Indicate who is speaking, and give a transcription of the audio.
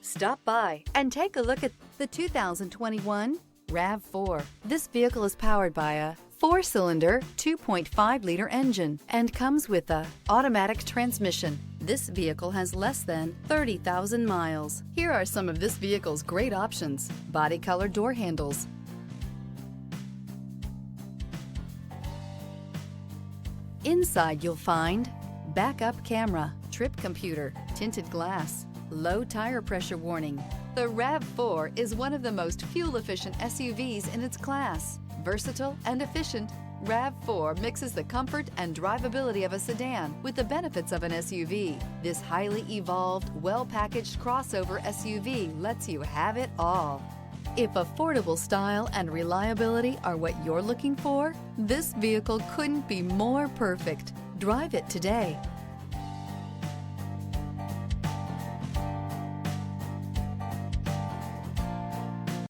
Speaker 1: Stop by and take a look at the 2021 RAV4. This vehicle is powered by a 4-cylinder, 2.5-liter engine and comes with a automatic transmission. This vehicle has less than 30,000 miles. Here are some of this vehicle's great options: body color door handles, inside you'll find backup camera, trip computer, tinted glass, low tire pressure warning. The RAV4 is one of the most fuel-efficient SUVs in its class. Versatile and efficient, RAV4 mixes the comfort and drivability of a sedan with the benefits of an SUV. This highly evolved, well-packaged crossover SUV lets you have it all. If affordable style and reliability are what you're looking for, this vehicle couldn't be more perfect. Drive it today.